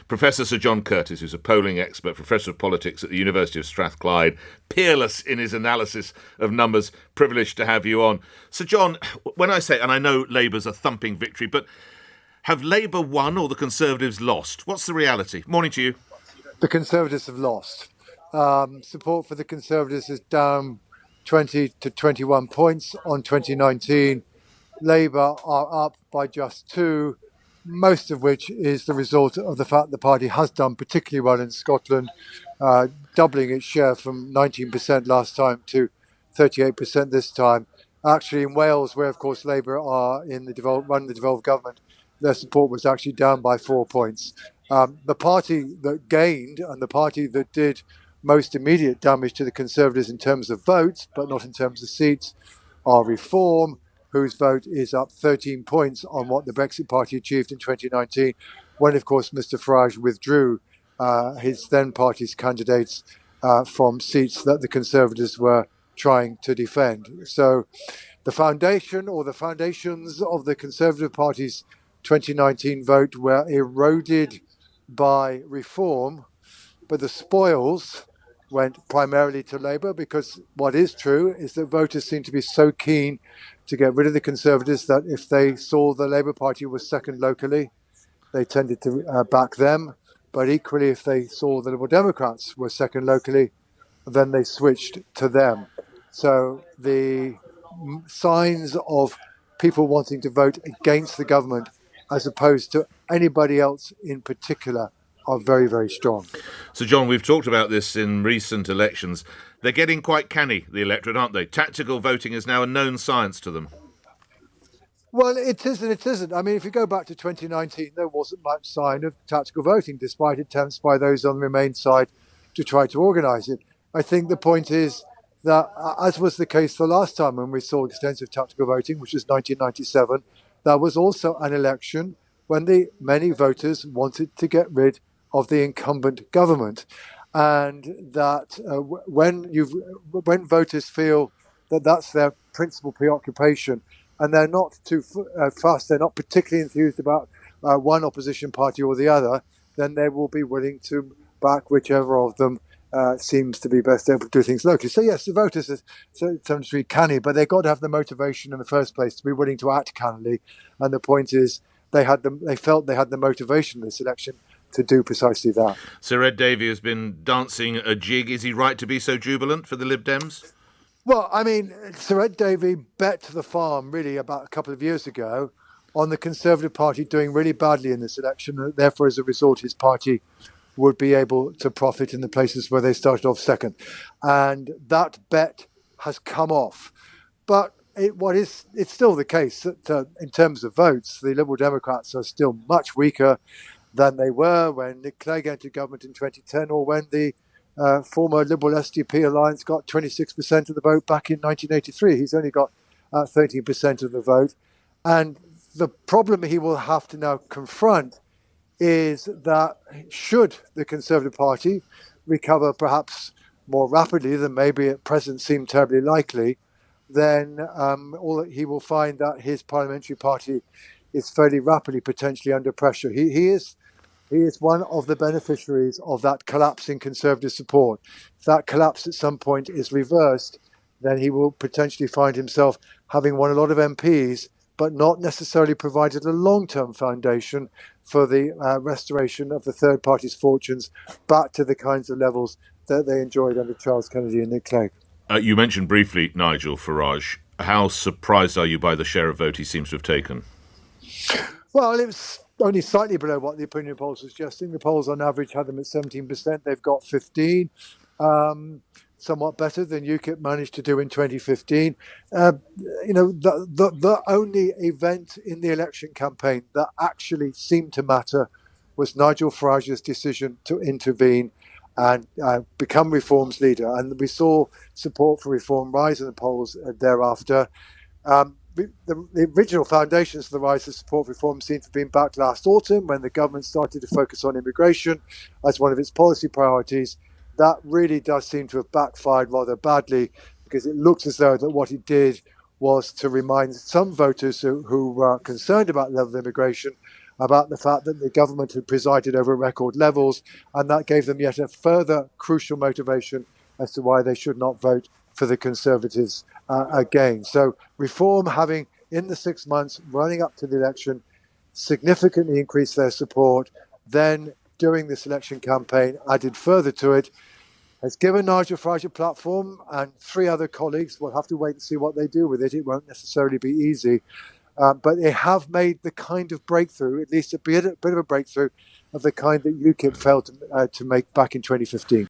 Professor Sir John Curtice, who's a polling expert, Professor of Politics at the University of Strathclyde, peerless in his analysis of numbers. Privileged to have you on. Sir John, when I say, and I know Labour's a thumping victory, but have Labour won or the Conservatives lost? What's the reality? Morning to you. The Conservatives have lost. Support for the Conservatives is down 20 to 21 points on 2019. Labour are up by just 2, most of which is the result of the fact the party has done particularly well in Scotland, doubling its share from 19% last time to 38% this time. Actually, in Wales, where, of course, Labour are in the run the devolved government, their support was actually down by 4 points. The party that gained and the party that did most immediate damage to the Conservatives in terms of votes, but not in terms of seats, are Reform, whose vote is up 13 points on what the Brexit Party achieved in 2019, when, of course, Mr Farage withdrew his then party's candidates from seats that the Conservatives were trying to defend. So the foundation or the foundations of the Conservative Party's 2019 vote were eroded by Reform, but the spoils went primarily to Labour, because what is true is that voters seem to be so keen to get rid of the Conservatives that if they saw the Labour Party was second locally, they tended to back them. But equally, if they saw the Liberal Democrats were second locally, then they switched to them. So the signs of people wanting to vote against the government as opposed to anybody else in particular are very, very strong. So, John, we've talked about this in recent elections. They're getting quite canny, the electorate, aren't they? Tactical voting is now a known science to them. Well, it is and it isn't. I mean, if you go back to 2019, there wasn't much sign of tactical voting, despite attempts by those on the Remain side to try to organise it. I think the point is that, as was the case the last time when we saw extensive tactical voting, which was 1997, that was also an election when many voters wanted to get rid of the incumbent government, and that when voters feel that that's their principal preoccupation, and they're not too fast, they're not particularly enthused about one opposition party or the other, then they will be willing to back whichever of them seems to be best able to do things locally. So yes, the voters are tend to be canny, but they've got to have the motivation in the first place to be willing to act cannily. And the point is, they felt they had the motivation in this election to do precisely that. Sir Ed Davey has been dancing a jig. Is he right to be so jubilant for the Lib Dems? Well, I mean, Sir Ed Davey bet the farm really about a couple of years ago on the Conservative Party doing really badly in this election. And therefore, as a result, his party would be able to profit in the places where they started off second. And that bet has come off. But it's still the case that in terms of votes, the Liberal Democrats are still much weaker than they were when Nick Clegg entered government in 2010, or when the former Liberal SDP alliance got 26% of the vote back in 1983. He's only got 13% of the vote. And the problem he will have to now confront is that should the Conservative Party recover perhaps more rapidly than maybe at present seem terribly likely, then he will find that his parliamentary party is fairly rapidly potentially under pressure. He is one of the beneficiaries of that collapse in Conservative support. If that collapse at some point is reversed, then he will potentially find himself having won a lot of MPs, but not necessarily provided a long-term foundation for the restoration of the third party's fortunes back to the kinds of levels that they enjoyed under Charles Kennedy and Nick Clegg. You mentioned briefly Nigel Farage. How surprised are you by the share of vote he seems to have taken? Well, it was only slightly below what the opinion polls were suggesting. The polls on average had them at 17%. They've got 15, somewhat better than UKIP managed to do in 2015. The only event in the election campaign that actually seemed to matter was Nigel Farage's decision to intervene and become Reform's leader. And we saw support for Reform rise in the polls thereafter. The original foundations for the rise of support for Reform seem to have been back last autumn, when the government started to focus on immigration as one of its policy priorities. That really does seem to have backfired rather badly, because it looks as though that what he did was to remind some voters who were concerned about the level of immigration about the fact that the government had presided over record levels, and that gave them yet a further crucial motivation as to why they should not vote for the Conservatives again. So Reform, having in the 6 months running up to the election significantly increased their support, then during this election campaign added further to it, has given Nigel Farage a platform, and 3 other colleagues will have to wait and see what they do with it. It won't necessarily be easy, but they have made the kind of breakthrough, at least a bit of a breakthrough, of the kind that UKIP failed to make back in 2015.